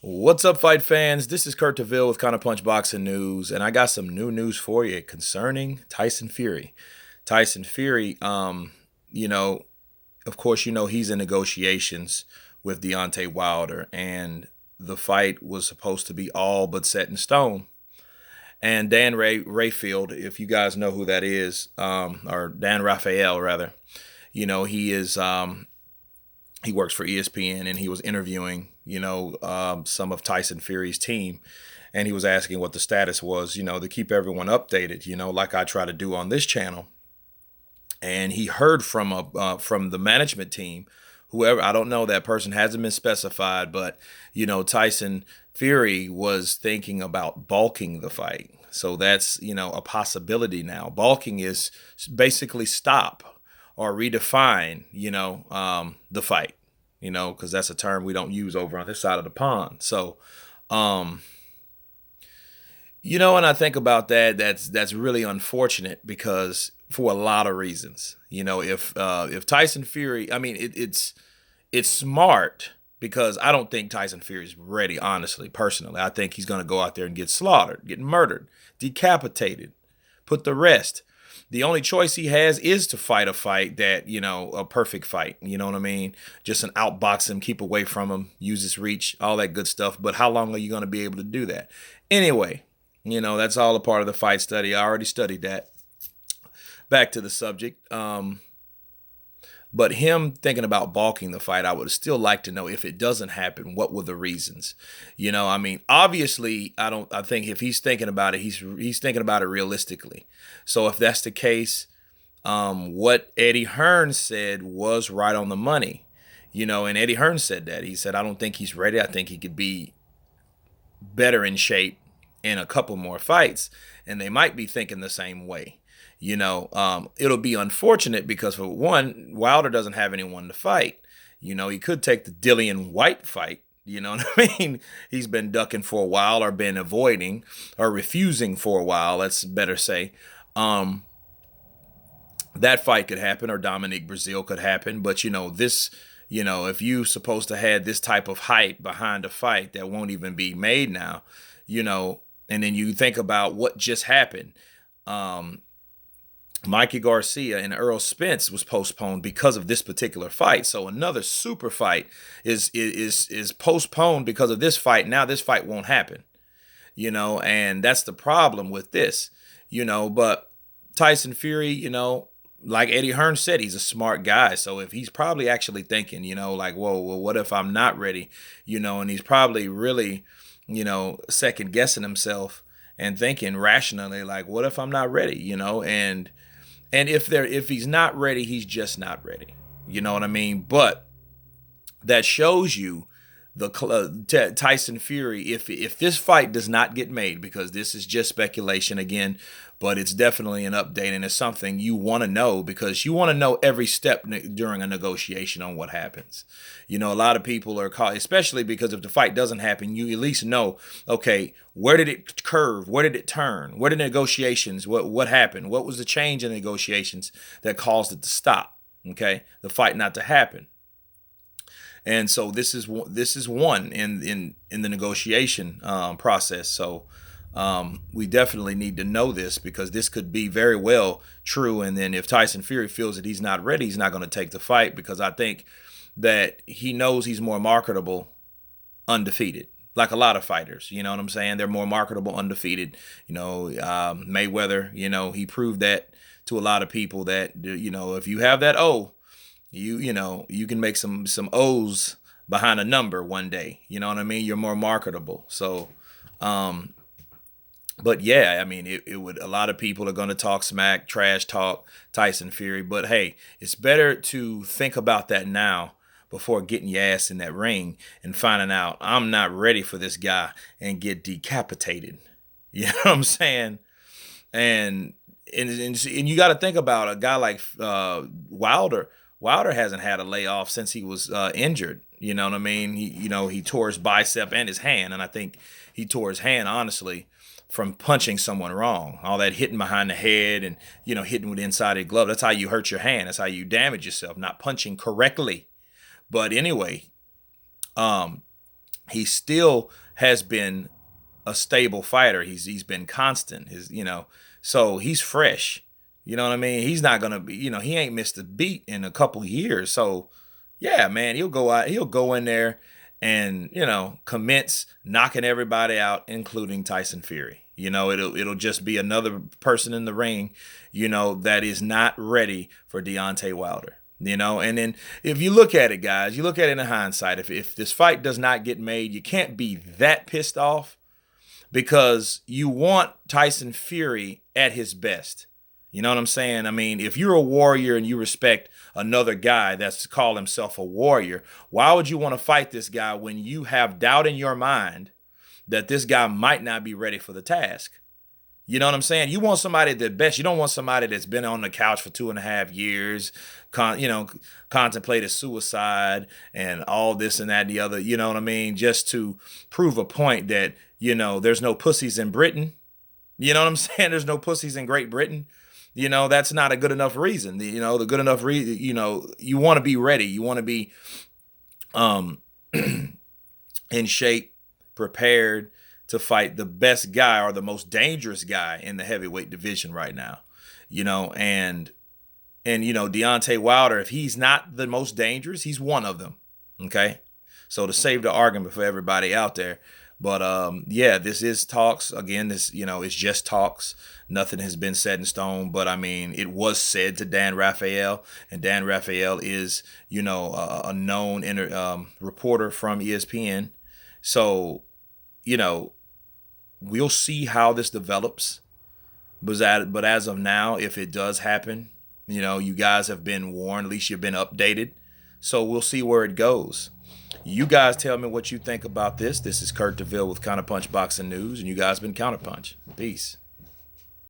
What's up, fight fans? This is Kurt DeVille with Counterpunch Boxing News, and I got some new news for you concerning Tyson Fury. Tyson Fury, you know, of course, he's in negotiations with Deontay Wilder, and the fight was supposed to be all but set in stone. And Dan Rayfield, if you guys know who that is, or Dan Raphael rather, he is he works for ESPN, and he was interviewing, some of Tyson Fury's team, and he was asking what the status was, to keep everyone updated, like I try to do on this channel. And he heard from the management team, whoever, I don't know, that person hasn't been specified, but Tyson Fury was thinking about bulking the fight. So that's a possibility now. Bulking is basically stop or redefine the fight, because that's a term we don't use over on this side of the pond. So um and I think about that, that's really unfortunate because for a lot of reasons. If Tyson Fury, I mean, it's smart because I don't think Tyson Fury's ready, honestly, personally. I think he's going to go out there and get slaughtered, get murdered, decapitated, put to rest. The only choice he has is to fight a fight that, a perfect fight. You know what I mean? Just an outbox him, keep away from him, use his reach, all that good stuff. But how long are you going to be able to do that? Anyway, that's all a part of the fight study. I already studied that. Back to the subject. But him thinking about balking the fight, I would still like to know, if it doesn't happen, what were the reasons? I mean, obviously, I think if he's thinking about it, he's thinking about it realistically. So if that's the case, what Eddie Hearn said was right on the money. And Eddie Hearn said that. He said, I don't think he's ready. I think he could be better in shape in a couple more fights. And they might be thinking the same way. It'll be unfortunate because, for one, Wilder doesn't have anyone to fight. He could take the Dillian White fight. You know what I mean? He's been ducking for a while, or been avoiding, or refusing for a while. Let's better say. That fight could happen, or Dominique Brazil could happen. But this, if you supposed to have this type of hype behind a fight that won't even be made now, and then you think about what just happened. Mikey Garcia and Earl Spence was postponed because of this particular fight. So another super fight is postponed because of this fight. Now this fight won't happen, and that's the problem with this, But Tyson Fury, like Eddie Hearn said, he's a smart guy. So if he's probably actually thinking, like, whoa, well, what if I'm not ready, and he's probably really, second guessing himself and thinking rationally, like, what if I'm not ready, and if he's not ready, he's just not ready. You know what I mean? But that shows you Tyson Fury. If this fight does not get made, because this is just speculation again, but it's definitely an update, and it's something you want to know, because you want to know every step during a negotiation on what happens. A lot of people are caught, especially because if the fight doesn't happen, you at least know, okay, where did it curve? Where did it turn? Where did negotiations? What happened? What was the change in negotiations that caused it to stop? Okay, the fight not to happen. And so this is one in the negotiation process. So we definitely need to know this, because this could be very well true. And then if Tyson Fury feels that he's not ready, he's not going to take the fight, because I think that he knows he's more marketable undefeated. Like a lot of fighters, you know what I'm saying? They're more marketable undefeated. Mayweather, he proved that to a lot of people that, if you have that O, you can make some O's behind a number one day. You know what I mean? You're more marketable. So, but yeah, I mean, it would, a lot of people are going to talk smack, trash talk Tyson Fury. But hey, it's better to think about that now before getting your ass in that ring and finding out I'm not ready for this guy and get decapitated. You know what I'm saying? And you got to think about a guy like Wilder. Wilder hasn't had a layoff since he was injured. You know what I mean? He tore his bicep and his hand, and I think he tore his hand, honestly, from punching someone wrong. All that hitting behind the head and, hitting with the inside of the glove. That's how you hurt your hand. That's how you damage yourself, not punching correctly. But anyway, he still has been a stable fighter. He's been constant. So he's fresh. You know what I mean? He's not gonna be, he ain't missed a beat in a couple years. So yeah, man, he'll go in there and, commence knocking everybody out, including Tyson Fury. It'll just be another person in the ring, that is not ready for Deontay Wilder. And then if you look at it, guys, you look at it in hindsight. If this fight does not get made, you can't be that pissed off because you want Tyson Fury at his best. You know what I'm saying? I mean, if you're a warrior and you respect another guy that's called himself a warrior, why would you want to fight this guy when you have doubt in your mind that this guy might not be ready for the task? You know what I'm saying? You want somebody that best. You don't want somebody that's been on the couch for 2.5 years, contemplated suicide and all this and that and the other. You know what I mean? Just to prove a point that, there's no pussies in Britain. You know what I'm saying? There's no pussies in Great Britain. That's not a good enough reason. The good enough reason, you want to be ready. You want to be um, in shape, prepared to fight the best guy or the most dangerous guy in the heavyweight division right now. And Deontay Wilder, if he's not the most dangerous, he's one of them. Okay. So to save the argument for everybody out there. But yeah, this is talks. Again, it's just talks. Nothing has been set in stone. But I mean, it was said to Dan Rafael, and Dan Rafael is, a known reporter from ESPN. So, we'll see how this develops. But as of now, if it does happen, you guys have been warned. At least you've been updated. So we'll see where it goes. You guys tell me what you think about this. This is Kurt DeVille with Counterpunch Boxing News, and you guys been Counterpunch. Peace.